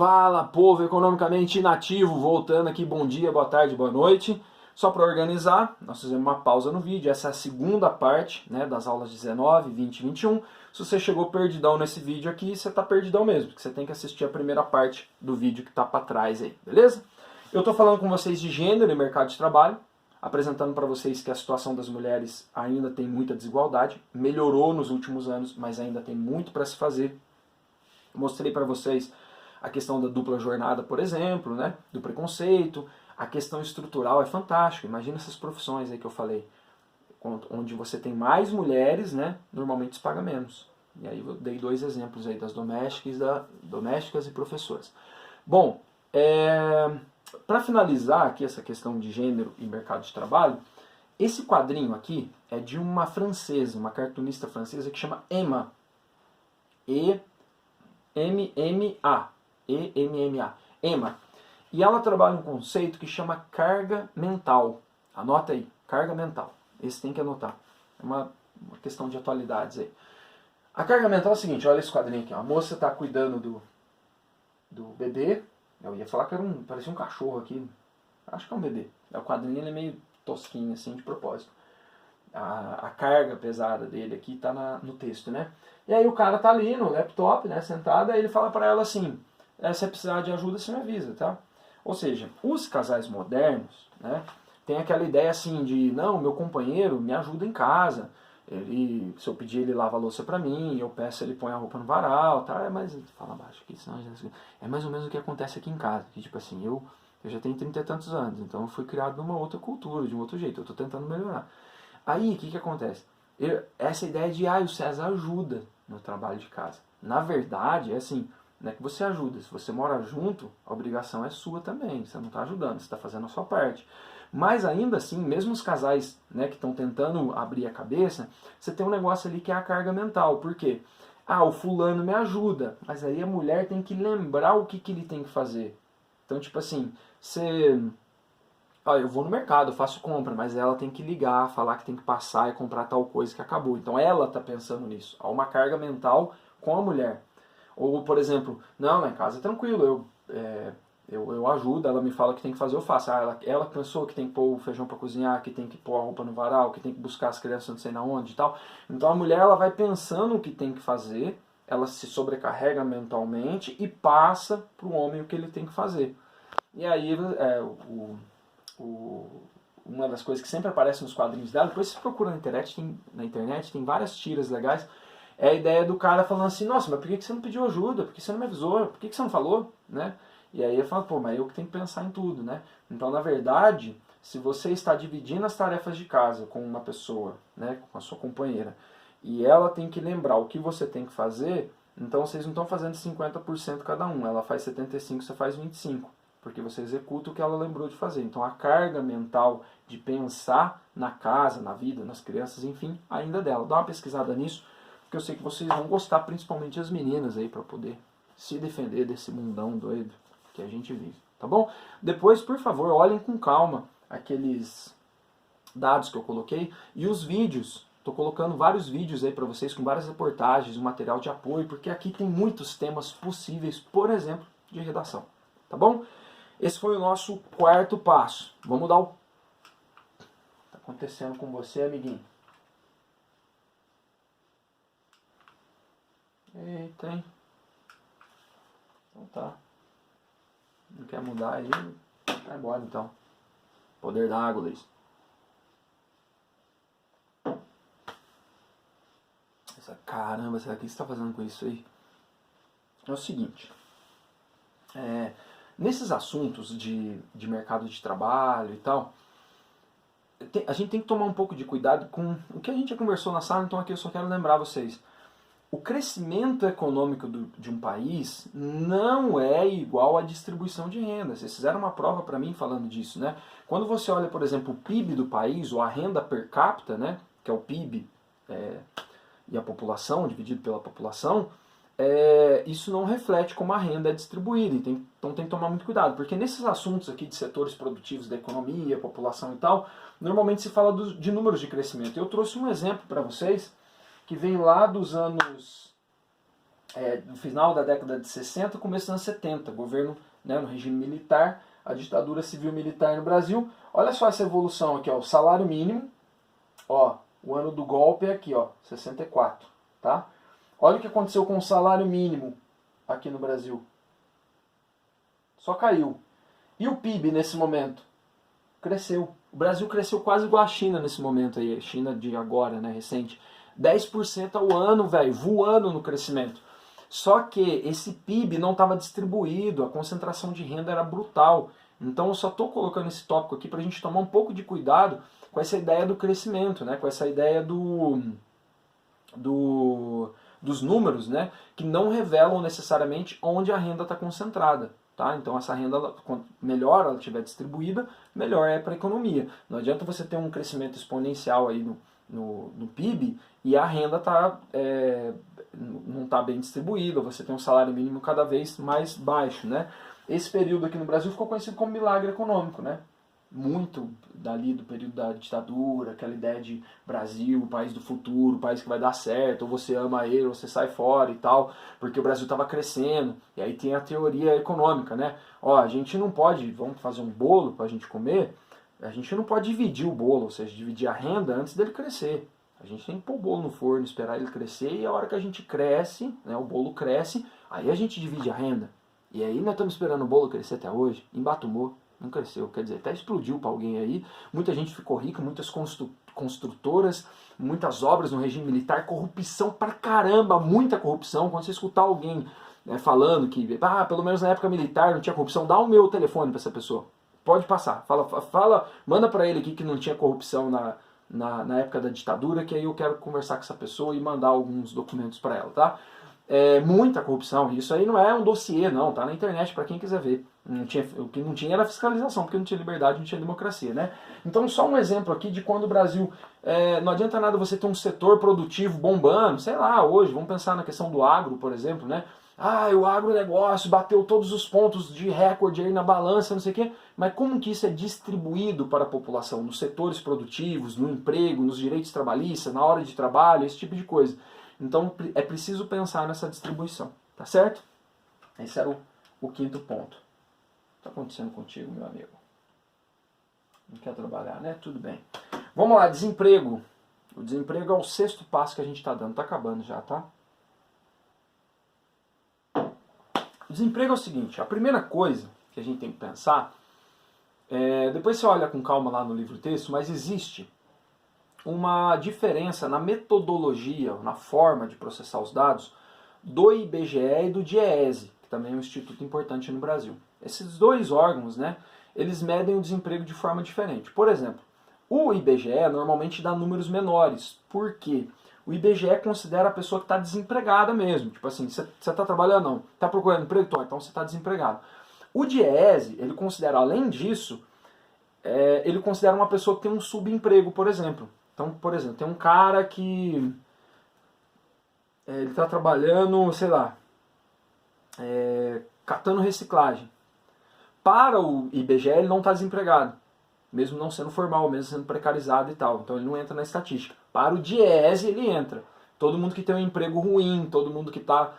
Fala, povo economicamente inativo, voltando aqui, bom dia, boa tarde, boa noite. Só para organizar, nós fizemos uma pausa no vídeo, essa é a segunda parte, né, das aulas 19, 20 e 21. Se você chegou perdidão nesse vídeo aqui, você tá perdidão mesmo, porque você tem que assistir a primeira parte do vídeo que tá para trás aí, beleza? Eu tô falando com vocês de gênero e mercado de trabalho, apresentando para vocês que a situação das mulheres ainda tem muita desigualdade, melhorou nos últimos anos, mas ainda tem muito para se fazer. Mostrei para vocês a questão da dupla jornada, por exemplo, né, do preconceito. A questão estrutural é fantástica. Imagina essas profissões aí que eu falei, onde você tem mais mulheres, né, normalmente se paga menos. E aí eu dei dois exemplos aí das domésticas e professoras. Bom, para finalizar aqui essa questão de gênero e mercado de trabalho, esse quadrinho aqui é de uma francesa, uma cartunista francesa que chama Emma. E-M-M-A. E-M-M-A. Emma. E ela trabalha um conceito que chama carga mental. Anota aí, carga mental. Esse tem que anotar. É uma questão de atualidades aí. A carga mental é o seguinte, olha esse quadrinho aqui. A moça está cuidando do bebê. Eu ia falar que parecia um cachorro aqui. Acho que é um bebê. O quadrinho ele é meio tosquinho, assim, de propósito. A carga pesada dele aqui está no texto, né? E aí o cara tá ali no laptop, né, sentado, aí ele fala para ela assim, se precisar de ajuda, você me avisa, tá? Ou seja, os casais modernos, né, tem aquela ideia assim de, não, meu companheiro me ajuda em casa, se eu pedir ele lava a louça para mim, eu peço ele põe a roupa no varal, tá? Mas fala baixo aqui, senão é mais ou menos o que acontece aqui em casa, que tipo assim, eu já tenho 30 e tantos anos, então eu fui criado numa outra cultura, de um outro jeito, eu tô tentando melhorar. Aí, o que acontece? Essa ideia de, o César ajuda no trabalho de casa. Na verdade, é assim, não é que você ajuda. Se você mora junto, a obrigação é sua também. Você não está ajudando, você está fazendo a sua parte. Mas ainda assim, mesmo os casais, né, que estão tentando abrir a cabeça, você tem um negócio ali que é a carga mental. Por quê? O fulano me ajuda. Mas aí a mulher tem que lembrar o que ele tem que fazer. Então, tipo assim, eu vou no mercado, eu faço compra, mas ela tem que ligar, falar que tem que passar e comprar tal coisa que acabou. Então ela está pensando nisso. Há uma carga mental com a mulher. Ou, por exemplo, não, lá em casa é tranquilo, eu ajudo, ela me fala o que tem que fazer, eu faço. Ela pensou que tem que pôr o feijão para cozinhar, que tem que pôr a roupa no varal, que tem que buscar as crianças não sei na onde e tal. Então a mulher ela vai pensando o que tem que fazer, ela se sobrecarrega mentalmente e passa para o homem o que ele tem que fazer. E aí uma das coisas que sempre aparece nos quadrinhos dela, depois você procura na internet tem várias tiras legais, é a ideia do cara falando assim, nossa, mas por que você não pediu ajuda? Por que você não me avisou? Por que você não falou? Né? E aí eu falo, mas eu que tenho que pensar em tudo, né? Então, na verdade, se você está dividindo as tarefas de casa com uma pessoa, né, com a sua companheira, e ela tem que lembrar o que você tem que fazer, então vocês não estão fazendo 50% cada um, ela faz 75%, você faz 25%. Porque você executa o que ela lembrou de fazer. Então a carga mental de pensar na casa, na vida, nas crianças, enfim, ainda é dela. Dá uma pesquisada nisso, porque eu sei que vocês vão gostar, principalmente as meninas aí, para poder se defender desse mundão doido que a gente vive, tá bom? Depois, por favor, olhem com calma aqueles dados que eu coloquei e os vídeos. Estou colocando vários vídeos aí para vocês com várias reportagens, um material de apoio, porque aqui tem muitos temas possíveis, por exemplo, de redação, tá bom? Esse foi o nosso quarto passo. Vamos dar o... Tá acontecendo com você, amiguinho? Eita, hein? Então tá. Não quer mudar aí? Vai embora então. Poder da água, Luiz. Caramba, será que você está fazendo com isso aí? É o seguinte. Nesses assuntos de mercado de trabalho e tal, a gente tem que tomar um pouco de cuidado com o que a gente já conversou na sala, então aqui eu só quero lembrar vocês. O crescimento econômico de um país não é igual à distribuição de renda. Vocês fizeram uma prova para mim falando disso, né? Quando você olha, por exemplo, o PIB do país, ou a renda per capita, né, que é o PIB e a população, dividido pela população, isso não reflete como a renda é distribuída. Então tem que tomar muito cuidado, porque nesses assuntos aqui de setores produtivos da economia, população e tal, normalmente se fala de números de crescimento. Eu trouxe um exemplo para vocês, que vem lá dos anos no final da década de 60, começo dos anos 70, governo, né, no regime militar, a ditadura civil-militar no Brasil. Olha só essa evolução aqui, ó, o salário mínimo, ó, o ano do golpe é aqui, ó, 64, tá? Olha o que aconteceu com o salário mínimo aqui no Brasil. Só caiu. E o PIB nesse momento? Cresceu. O Brasil cresceu quase igual a China nesse momento aí, a China de agora, né, recente. 10% ao ano, velho, voando no crescimento. Só que esse PIB não estava distribuído, a concentração de renda era brutal. Então eu só estou colocando esse tópico aqui para a gente tomar um pouco de cuidado com essa ideia do crescimento, né? Com essa ideia dos números, né? Que não revelam necessariamente onde a renda está concentrada. Tá? Então essa renda, quanto melhor ela estiver distribuída, melhor é para a economia. Não adianta você ter um crescimento exponencial aí no PIB e a renda não está bem distribuída, você tem um salário mínimo cada vez mais baixo. Né? Esse período aqui no Brasil ficou conhecido como milagre econômico. Né? Muito dali do período da ditadura, aquela ideia de Brasil, país do futuro, país que vai dar certo, ou você ama ele, ou você sai fora e tal, porque o Brasil estava crescendo. E aí tem a teoria econômica, né? Ó, a gente não pode, vamos fazer um bolo para a gente comer, a gente não pode dividir o bolo, ou seja, dividir a renda antes dele crescer. A gente tem que pôr o bolo no forno, esperar ele crescer, e a hora que a gente cresce, né, o bolo cresce, aí a gente divide a renda. E aí nós estamos esperando o bolo crescer até hoje, embatumou. Não cresceu, quer dizer, até explodiu para alguém aí. Muita gente ficou rica, muitas construtoras, muitas obras no regime militar, corrupção pra caramba, muita corrupção. Quando você escutar alguém falando que, pelo menos na época militar não tinha corrupção, dá o meu telefone para essa pessoa. Pode passar, manda para ele aqui que não tinha corrupção na época da ditadura, que aí eu quero conversar com essa pessoa e mandar alguns documentos para ela, tá? Muita corrupção, isso aí não é um dossiê, não, tá na internet para quem quiser ver. O que não tinha era fiscalização, porque não tinha liberdade, não tinha democracia, né? Então só um exemplo aqui de quando o Brasil, não adianta nada você ter um setor produtivo bombando, sei lá, hoje, vamos pensar na questão do agro, por exemplo, né? O agronegócio bateu todos os pontos de recorde aí na balança, não sei o quê, mas como que isso é distribuído para a população? Nos setores produtivos, no emprego, nos direitos trabalhistas, na hora de trabalho, esse tipo de coisa. Então é preciso pensar nessa distribuição, tá certo? Esse era o quinto ponto. O que está acontecendo contigo, meu amigo? Não quer trabalhar, né? Tudo bem. Vamos lá, desemprego. O desemprego é o sexto passo que a gente está dando. Está acabando já, tá? O desemprego é o seguinte, a primeira coisa que a gente tem que pensar, depois você olha com calma lá no livro-texto, mas existe uma diferença na metodologia, na forma de processar os dados do IBGE e do DIEESE, que também é um instituto importante no Brasil. Esses dois órgãos, né, eles medem o desemprego de forma diferente. Por exemplo, o IBGE normalmente dá números menores. Por quê? O IBGE considera a pessoa que está desempregada mesmo. Tipo assim, você está trabalhando? Não. Está procurando emprego? Então você está desempregado. O DIEESE, ele considera, além disso, ele considera uma pessoa que tem um subemprego, por exemplo. Então, por exemplo, tem um cara que ele está trabalhando, sei lá, catando reciclagem. Para o IBGE ele não está desempregado, mesmo não sendo formal, mesmo sendo precarizado e tal. Então ele não entra na estatística. Para o DIEESE ele entra. Todo mundo que tem um emprego ruim, todo mundo que está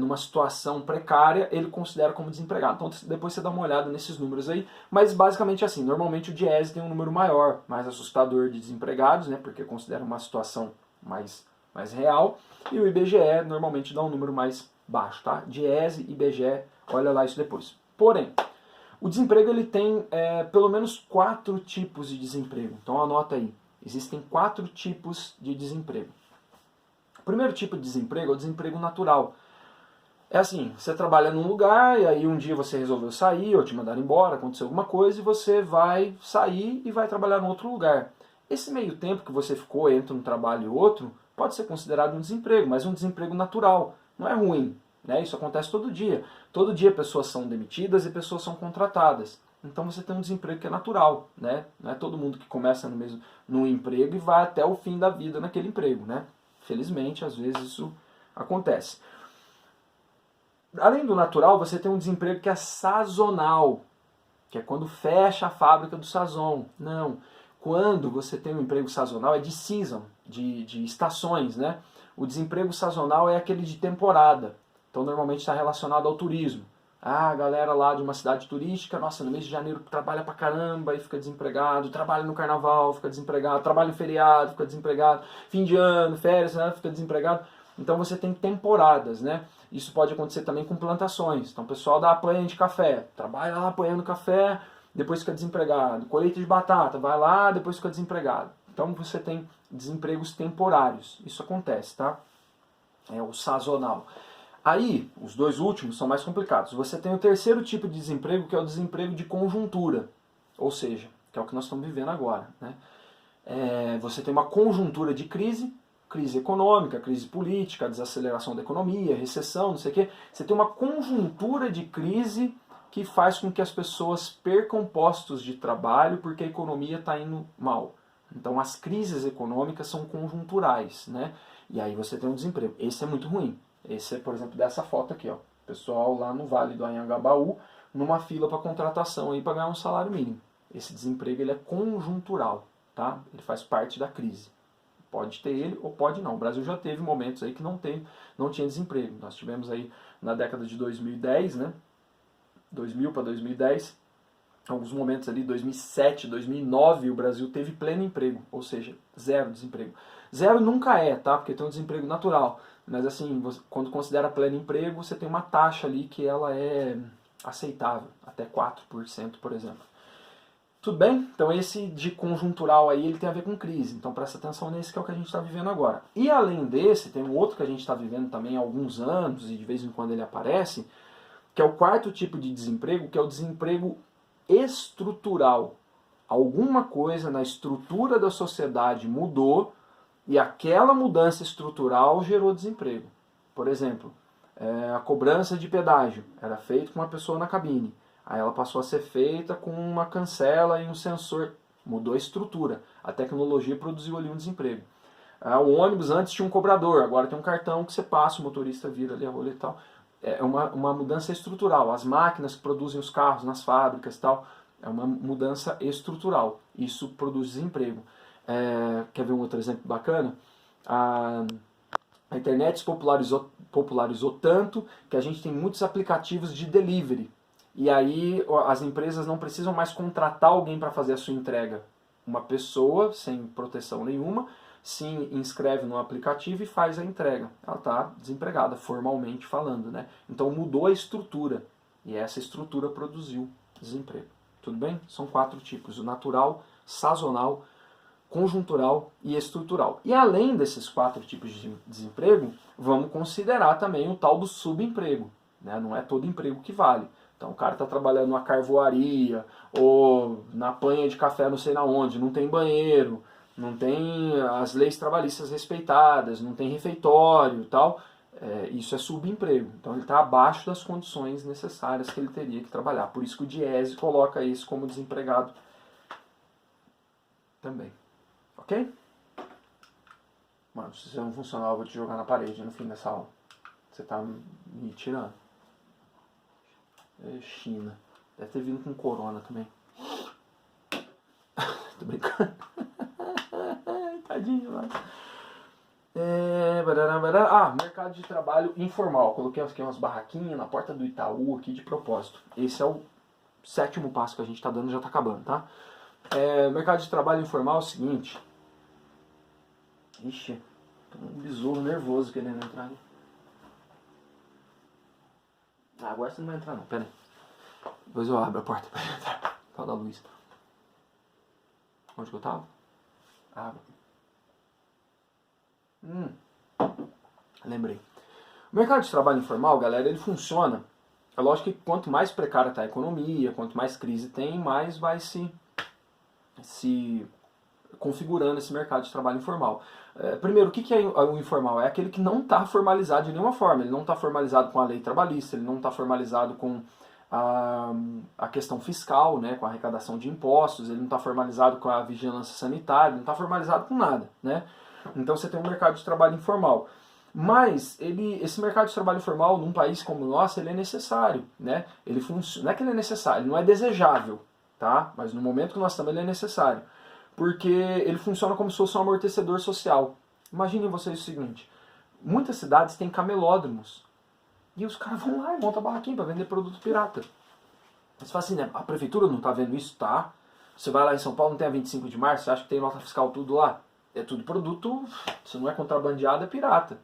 numa situação precária, ele considera como desempregado. Então depois você dá uma olhada nesses números aí, mas basicamente assim, normalmente o DIEESE tem um número maior, mais assustador de desempregados, né, porque considera uma situação mais real, e o IBGE normalmente dá um número mais baixo, tá? DIEESE, IBGE, olha lá isso depois. Porém, o desemprego ele tem pelo menos 4 tipos de desemprego. Então anota aí, existem 4 tipos de desemprego. O primeiro tipo de desemprego é o desemprego natural. É assim, você trabalha num lugar e aí um dia você resolveu sair ou te mandaram embora, aconteceu alguma coisa e você vai sair e vai trabalhar em outro lugar. Esse meio tempo que você ficou entre um trabalho e outro pode ser considerado um desemprego, mas um desemprego natural. Não é ruim, né? Isso acontece todo dia. Todo dia pessoas são demitidas e pessoas são contratadas. Então você tem um desemprego que é natural, né? Não é todo mundo que começa num emprego e vai até o fim da vida naquele emprego, né? Felizmente, às vezes isso acontece. Além do natural, você tem um desemprego que é sazonal, que é quando fecha a fábrica do Sazon. Não, quando você tem um emprego sazonal é de season, de estações, né? O desemprego sazonal é aquele de temporada. Então normalmente está relacionado ao turismo. Ah, a galera lá de uma cidade turística, nossa, no mês de janeiro trabalha pra caramba e fica desempregado, trabalha no carnaval, fica desempregado, trabalha em feriado, fica desempregado, fim de ano, férias, né, fica desempregado. Então você tem temporadas, né? Isso pode acontecer também com plantações. Então o pessoal da apanha de café, trabalha lá apanhando café, depois fica desempregado. Colheita de batata, vai lá, depois fica desempregado. Então você tem desempregos temporários. Isso acontece, tá? É o sazonal. Aí, os dois últimos são mais complicados. Você tem o terceiro tipo de desemprego, que é o desemprego de conjuntura. Ou seja, que é o que nós estamos vivendo agora, né? Você tem uma conjuntura de crise, crise econômica, crise política, desaceleração da economia, recessão, não sei o quê. Você tem uma conjuntura de crise que faz com que as pessoas percam postos de trabalho porque a economia está indo mal. Então as crises econômicas são conjunturais, né? E aí você tem um desemprego. Esse é muito ruim. Esse é, por exemplo, dessa foto aqui, ó. Pessoal lá no Vale do Anhangabaú, numa fila para contratação aí para ganhar um salário mínimo. Esse desemprego ele é conjuntural, tá? Ele faz parte da crise. Pode ter ele ou pode não. O Brasil já teve momentos aí que não tinha desemprego. Nós tivemos aí na década de 2010, né? 2000 para 2010, alguns momentos ali, 2007, 2009, o Brasil teve pleno emprego, ou seja, zero desemprego. Zero nunca é, tá? Porque tem um desemprego natural. Mas assim, quando considera pleno emprego, você tem uma taxa ali que ela é aceitável, até 4%, por exemplo. Tudo bem? Então esse de conjuntural aí, ele tem a ver com crise. Então presta atenção nesse que é o que a gente está vivendo agora. E além desse, tem um outro que a gente está vivendo também há alguns anos, e de vez em quando ele aparece, que é o quarto tipo de desemprego, que é o desemprego estrutural. Alguma coisa na estrutura da sociedade mudou e aquela mudança estrutural gerou desemprego. Por exemplo, a cobrança de pedágio era feita com uma pessoa na cabine. Aí ela passou a ser feita com uma cancela e um sensor. Mudou a estrutura. A tecnologia produziu ali um desemprego. O ônibus antes tinha um cobrador, agora tem um cartão que você passa, o motorista vira ali a rolha e tal. É uma mudança estrutural. As máquinas que produzem os carros nas fábricas e tal, é uma mudança estrutural. Isso produz desemprego. Quer ver um outro exemplo bacana? A internet se popularizou tanto que a gente tem muitos aplicativos de delivery. E aí as empresas não precisam mais contratar alguém para fazer a sua entrega. Uma pessoa, sem proteção nenhuma, se inscreve no aplicativo e faz a entrega. Ela está desempregada, formalmente falando, né? Então mudou a estrutura. E essa estrutura produziu desemprego. Tudo bem? São 4 tipos: o natural, sazonal, conjuntural e estrutural. E além desses 4 tipos de desemprego, vamos considerar também o tal do subemprego, né? Não é todo emprego que vale. Então o cara está trabalhando numa carvoaria ou na panha de café não sei na onde, não tem banheiro, não tem as leis trabalhistas respeitadas, não tem refeitório e tal. Isso é subemprego. Então ele está abaixo das condições necessárias que ele teria que trabalhar. Por isso que o Diese coloca isso como desempregado também. Ok? Mano, se você não funcionar, eu vou te jogar na parede no fim dessa aula. Você tá me tirando. China. Deve ter vindo com corona também. Tô brincando. Tadinho, mano. Mercado de trabalho informal. Coloquei aqui umas barraquinhas na porta do Itaú aqui de propósito. Esse é o 7º passo que a gente tá dando, já tá acabando, tá? Mercado de trabalho informal é o seguinte. Ixi, tô um besouro nervoso querendo entrar ali. Agora você não vai entrar não, pera aí. Depois eu abro a porta pra entrar. Fala da luz. Onde que eu tava? Água. Lembrei. O mercado de trabalho informal, galera, ele funciona. É lógico que quanto mais precária está a economia, quanto mais crise tem, mais vai se configurando esse mercado de trabalho informal. Primeiro, o que é o informal? É aquele que não está formalizado de nenhuma forma. Ele não está formalizado com a lei trabalhista, ele não está formalizado com a questão fiscal, né, com a arrecadação de impostos, ele não está formalizado com a vigilância sanitária, ele não está formalizado com nada, né? Então você tem um mercado de trabalho informal. Mas esse mercado de trabalho informal, num país como o nosso, ele é necessário, né? Não é que ele é necessário, ele não é desejável, tá? Mas no momento que nós estamos, ele é necessário. Porque ele funciona como se fosse um amortecedor social. Imaginem vocês o seguinte: Muitas cidades têm camelódromos. E os caras vão lá e montam a barraquinha para vender produto pirata. Você fala assim, né? A prefeitura não está vendo isso? Tá. Você vai lá em São Paulo, não tem a 25 de março, você acha que tem nota fiscal tudo lá? É tudo produto, se não é contrabandeado, é pirata.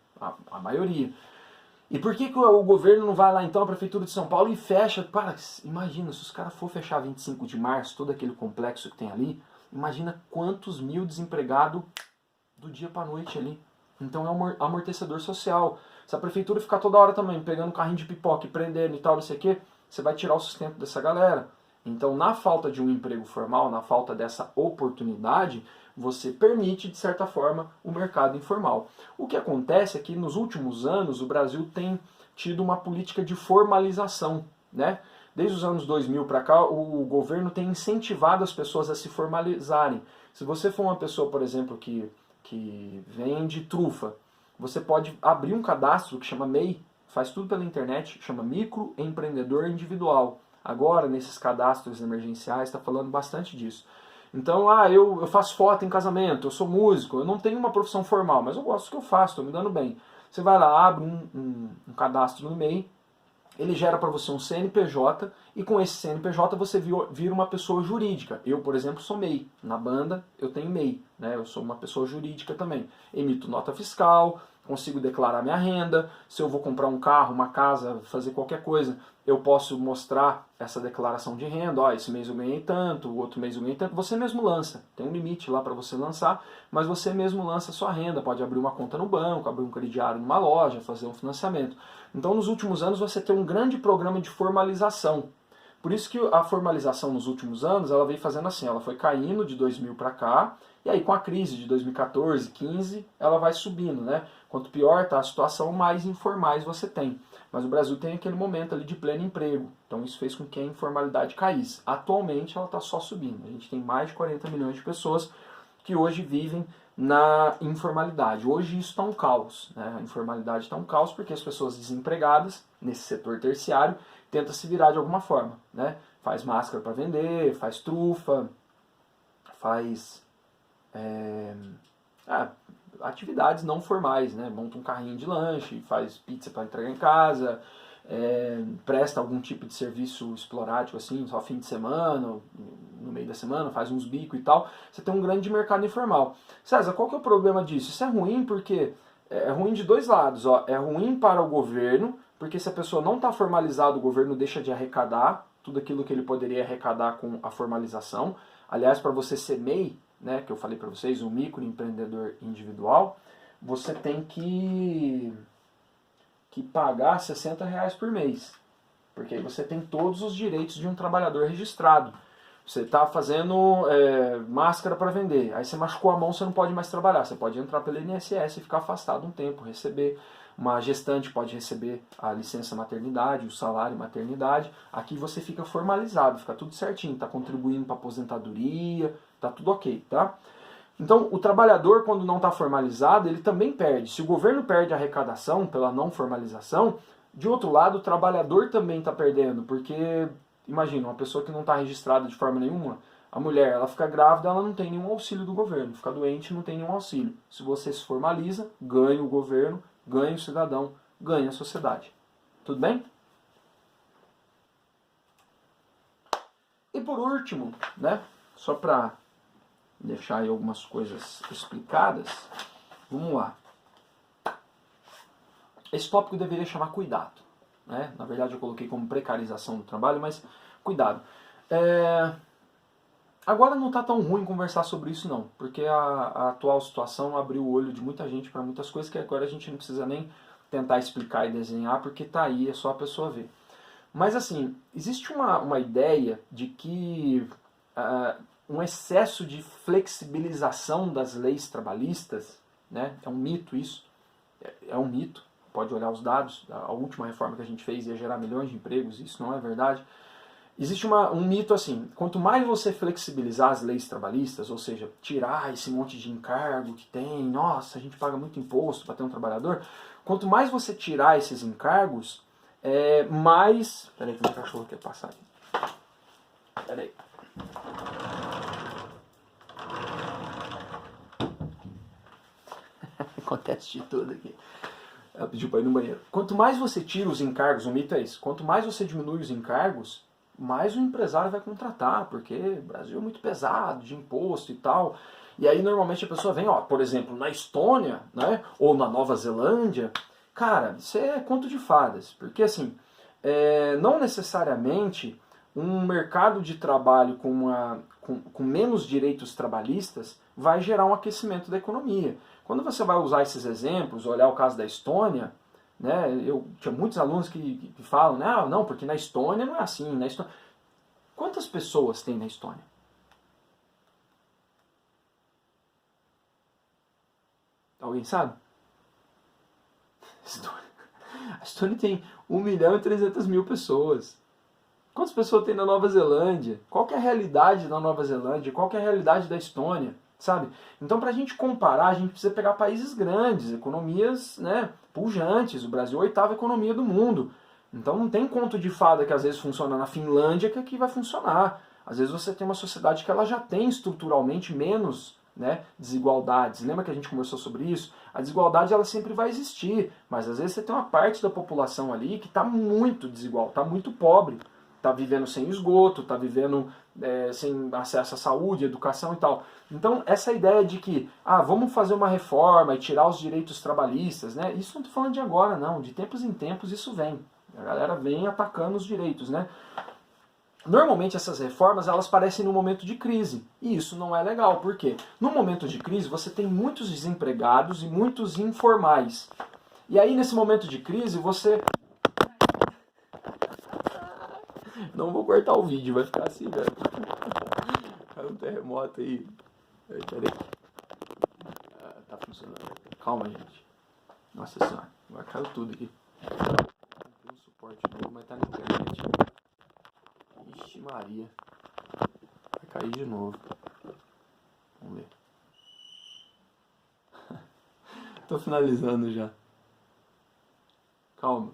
A maioria. E por que o governo não vai lá então, a prefeitura de São Paulo, e fecha? Para, imagina, se os caras for fechar 25 de março, todo aquele complexo que tem ali, imagina quantos mil desempregados do dia para noite ali. Então é um amortecedor social. Se a prefeitura ficar toda hora também pegando carrinho de pipoca e prendendo e tal, não sei o quê, você vai tirar o sustento dessa galera. Então, na falta de um emprego formal, na falta dessa oportunidade, você permite, de certa forma, o mercado informal. O que acontece é que, nos últimos anos, o Brasil tem tido uma política de formalização, né? Desde os anos 2000 para cá, o governo tem incentivado as pessoas a se formalizarem. Se você for uma pessoa, por exemplo, que vende trufa, você pode abrir um cadastro que chama MEI, faz tudo pela internet, chama Microempreendedor Individual. Agora, nesses cadastros emergenciais, está falando bastante disso. Então, eu faço foto em casamento, eu sou músico, eu não tenho uma profissão formal, mas eu gosto do que eu faço, estou me dando bem. Você vai lá, abre um cadastro no MEI, ele gera para você um CNPJ, e com esse CNPJ você vira uma pessoa jurídica. Eu, por exemplo, sou MEI. Na banda, eu tenho MEI, né? Eu sou uma pessoa jurídica também. Emito nota fiscal, consigo declarar minha renda. Se eu vou comprar um carro, uma casa, fazer qualquer coisa, eu posso mostrar essa declaração de renda. Esse mês eu ganhei tanto, o outro mês eu ganhei tanto. Você mesmo lança. Tem um limite lá para você lançar, mas você mesmo lança a sua renda. Pode abrir uma conta no banco, abrir um crediário numa loja, fazer um financiamento. Então, nos últimos anos, você tem um grande programa de formalização. Por isso que a formalização nos últimos anos, ela veio fazendo assim, ela foi caindo de 2000 para cá, e aí com a crise de 2014, 15, ela vai subindo, né? Quanto pior está a situação, mais informais você tem. Mas o Brasil tem aquele momento ali de pleno emprego, então isso fez com que a informalidade caísse. Atualmente ela está só subindo, a gente tem mais de 40 milhões de pessoas que hoje vivem na informalidade. Hoje isso está um caos, né? A informalidade está um caos porque as pessoas desempregadas, nesse setor terciário, tentam se virar de alguma forma, né? Faz máscara para vender, faz trufa, faz atividades não formais, né? Monta um carrinho de lanche, faz pizza para entregar em casa, presta algum tipo de serviço esporádico, assim, só fim de semana, no meio da semana, faz uns bicos e tal. Você tem um grande mercado informal. César, qual que é o problema disso? Isso é ruim porque é ruim de dois lados. Ó. É ruim para o governo, porque se a pessoa não está formalizada, o governo deixa de arrecadar tudo aquilo que ele poderia arrecadar com a formalização. Aliás, para você ser MEI, né, que eu falei para vocês, um microempreendedor individual, você tem que pagar R$60 por mês. Porque aí você tem todos os direitos de um trabalhador registrado. Você está fazendo máscara para vender, aí você machucou a mão, você não pode mais trabalhar. Você pode entrar pelo INSS e ficar afastado um tempo, receber. Uma gestante pode receber a licença maternidade, o salário maternidade. Aqui você fica formalizado, fica tudo certinho, está contribuindo para a aposentadoria, está tudo ok, tá? Então, o trabalhador, quando não está formalizado, ele também perde. Se o governo perde a arrecadação pela não formalização, de outro lado, o trabalhador também está perdendo, porque, imagina, uma pessoa que não está registrada de forma nenhuma, a mulher, ela fica grávida, ela não tem nenhum auxílio do governo, fica doente, não tem nenhum auxílio. Se você se formaliza, ganha o governo, ganha o cidadão, ganha a sociedade. Tudo bem? E por último, né, só para deixar aí algumas coisas explicadas, vamos lá. Esse tópico deveria chamar cuidado, né? Na verdade eu coloquei como precarização do trabalho, mas cuidado. Agora não está tão ruim conversar sobre isso não, porque a atual situação abriu o olho de muita gente para muitas coisas que agora a gente não precisa nem tentar explicar e desenhar, porque está aí, é só a pessoa ver. Mas assim, existe uma ideia de que um excesso de flexibilização das leis trabalhistas, né, é um mito isso, é um mito, pode olhar os dados, a última reforma que a gente fez ia gerar milhões de empregos, isso não é verdade. Existe um mito assim, quanto mais você flexibilizar as leis trabalhistas, ou seja, tirar esse monte de encargo que tem, nossa, a gente paga muito imposto para ter um trabalhador, quanto mais você tirar esses encargos, mais... Peraí que meu cachorro quer passar aqui. Peraí. Acontece de tudo aqui. Ela pediu para ir no banheiro. Quanto mais você tira os encargos, o mito é esse, quanto mais você diminui os encargos, mais o empresário vai contratar, porque o Brasil é muito pesado de imposto e tal. E aí normalmente a pessoa vem, ó, por exemplo, na Estônia, né, ou na Nova Zelândia. Cara, isso é conto de fadas, porque assim, não necessariamente um mercado de trabalho com menos direitos trabalhistas vai gerar um aquecimento da economia. Quando você vai usar esses exemplos, olhar o caso da Estônia, né, eu tinha muitos alunos que falam, né, ah, não, porque na Estônia não é assim. Na Estônia... Quantas pessoas tem na Estônia? Alguém sabe? A Estônia tem 1.300.000 pessoas. Quantas pessoas tem na Nova Zelândia? Qual que é a realidade da Nova Zelândia? Qual que é a realidade da Estônia? Sabe? Então, para a gente comparar, a gente precisa pegar países grandes, economias, né, pujantes. O Brasil é a 8ª economia do mundo. Então não tem conto de fada que às vezes funciona na Finlândia que aqui vai funcionar. Às vezes você tem uma sociedade que ela já tem estruturalmente menos, né, desigualdades. Lembra que a gente conversou sobre isso? A desigualdade ela sempre vai existir, mas às vezes você tem uma parte da população ali que está muito desigual, está muito pobre. Está vivendo sem esgoto, está vivendo sem acesso à saúde, educação e tal. Então, essa ideia de que, vamos fazer uma reforma e tirar os direitos trabalhistas, né? Isso não estou falando de agora, não. De tempos em tempos isso vem. A galera vem atacando os direitos, né? Normalmente essas reformas, elas parecem num momento de crise. E isso não é legal. Por quê? No momento de crise, você tem muitos desempregados e muitos informais. E aí, nesse momento de crise, você... Não vou cortar o vídeo, vai ficar assim, velho. Caiu um terremoto aí. Peraí. Tá funcionando. Calma, gente. Nossa senhora. Agora caiu tudo aqui. Tem um suporte novo, mas tá na internet. Ixi Maria. Vai cair de novo. Vamos ver. Tô finalizando já. Calma.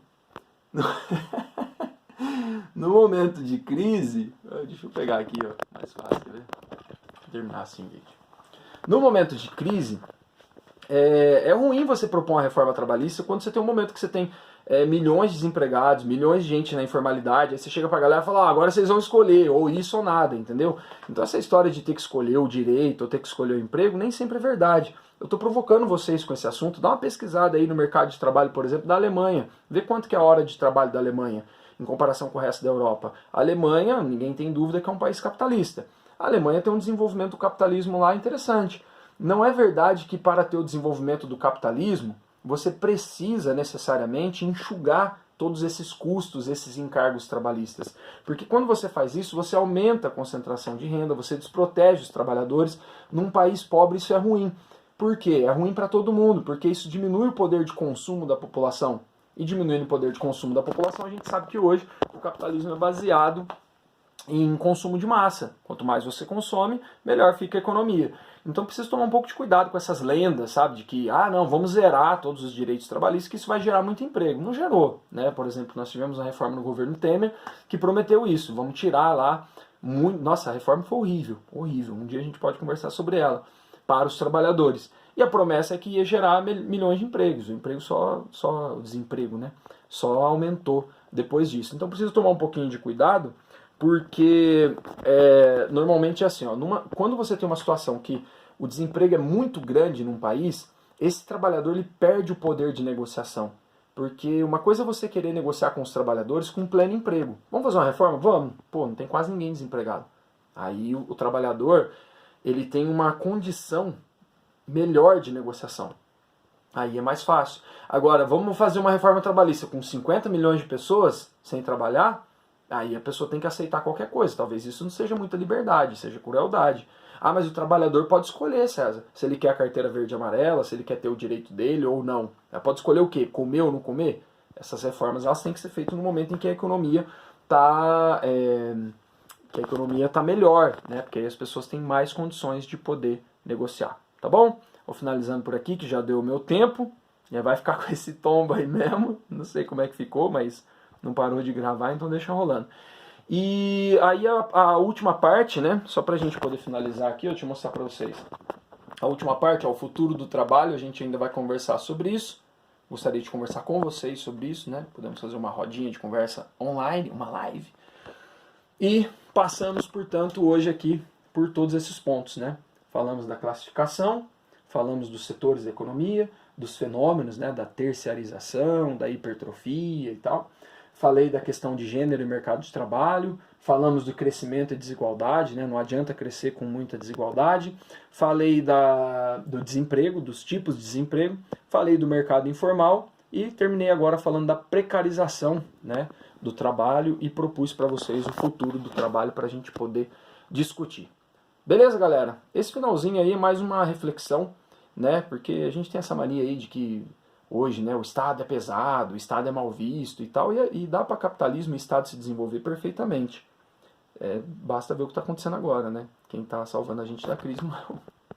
No momento de crise, deixa eu pegar aqui, ó, mais fácil, né? Vou terminar assim, gente. No momento de crise, é ruim você propor uma reforma trabalhista quando você tem um momento que você tem milhões de desempregados, milhões de gente na informalidade, aí você chega pra galera e fala, agora vocês vão escolher, ou isso ou nada, entendeu? Então essa história de ter que escolher o direito, ou ter que escolher o emprego, nem sempre é verdade. Eu tô provocando vocês com esse assunto, dá uma pesquisada aí no mercado de trabalho, por exemplo, da Alemanha, vê quanto que é a hora de trabalho da Alemanha em comparação com o resto da Europa. A Alemanha, ninguém tem dúvida que é um país capitalista. A Alemanha tem um desenvolvimento do capitalismo lá interessante. Não é verdade que para ter o desenvolvimento do capitalismo, você precisa necessariamente enxugar todos esses custos, esses encargos trabalhistas. Porque quando você faz isso, você aumenta a concentração de renda, você desprotege os trabalhadores. Num país pobre isso é ruim. Por quê? É ruim para todo mundo, porque isso diminui o poder de consumo da população. E diminuindo o poder de consumo da população, a gente sabe que hoje o capitalismo é baseado em consumo de massa. Quanto mais você consome, melhor fica a economia. Então precisa tomar um pouco de cuidado com essas lendas, sabe? De que, não, vamos zerar todos os direitos trabalhistas, que isso vai gerar muito emprego. Não gerou, né? Por exemplo, nós tivemos uma reforma no governo Temer que prometeu isso. Vamos tirar lá... Nossa, a reforma foi horrível, horrível. Um dia a gente pode conversar sobre ela. Para os trabalhadores. E a promessa é que ia gerar milhões de empregos. O emprego o desemprego, né? Só aumentou depois disso. Então precisa tomar um pouquinho de cuidado, porque normalmente é assim, ó, quando você tem uma situação que o desemprego é muito grande num país, esse trabalhador ele perde o poder de negociação. Porque uma coisa é você querer negociar com os trabalhadores com pleno emprego. Vamos fazer uma reforma? Vamos. Pô, não tem quase ninguém desempregado. Aí o trabalhador... ele tem uma condição melhor de negociação. Aí é mais fácil. Agora, vamos fazer uma reforma trabalhista com 50 milhões de pessoas sem trabalhar? Aí a pessoa tem que aceitar qualquer coisa. Talvez isso não seja muita liberdade, seja crueldade. Mas o trabalhador pode escolher, César, se ele quer a carteira verde e amarela, se ele quer ter o direito dele ou não. Ela pode escolher o quê? Comer ou não comer? Essas reformas elas têm que ser feitas no momento em que a economia está... que a economia está melhor, né? Porque aí as pessoas têm mais condições de poder negociar, tá bom? Vou finalizando por aqui, que já deu o meu tempo, já vai ficar com esse tombo aí mesmo, não sei como é que ficou, mas não parou de gravar, então deixa rolando. E aí a última parte, né? Só pra gente poder finalizar aqui, eu te mostrar pra vocês. A última parte é o futuro do trabalho, a gente ainda vai conversar sobre isso, Gostaria de conversar com vocês sobre isso, né? Podemos fazer uma rodinha de conversa online, uma live. E passamos, portanto, hoje aqui por todos esses pontos, né? Falamos da classificação, falamos dos setores da economia, dos fenômenos, né? Da terciarização, da hipertrofia e tal. Falei da questão de gênero e mercado de trabalho, falamos do crescimento e desigualdade, né? Não adianta crescer com muita desigualdade. Falei do desemprego, dos tipos de desemprego, falei do mercado informal e terminei agora falando da precarização, né, do trabalho e propus para vocês o futuro do trabalho para a gente poder discutir. Beleza, galera? Esse finalzinho aí é mais uma reflexão, né? Porque a gente tem essa mania aí de que hoje, né, o Estado é pesado, o Estado é mal visto e tal, e dá para capitalismo e Estado se desenvolver perfeitamente. Basta ver o que está acontecendo agora, né? Quem está salvando a gente da crise não é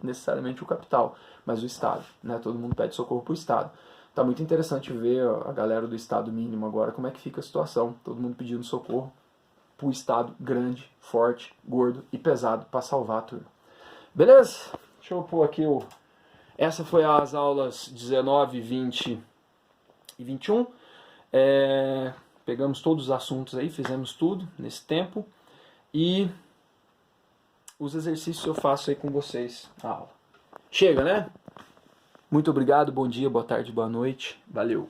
necessariamente o capital, mas o Estado, né? Todo mundo pede socorro para o Estado. Tá muito interessante ver a galera do Estado mínimo agora, como é que fica a situação. Todo mundo pedindo socorro para o Estado grande, forte, gordo e pesado para salvar a turma. Beleza? Deixa eu pôr aqui o... Essa foi as aulas 19, 20 e 21. Pegamos todos os assuntos aí, fizemos tudo nesse tempo. E os exercícios eu faço aí com vocês na aula. Chega, né? Muito obrigado, bom dia, boa tarde, boa noite. Valeu!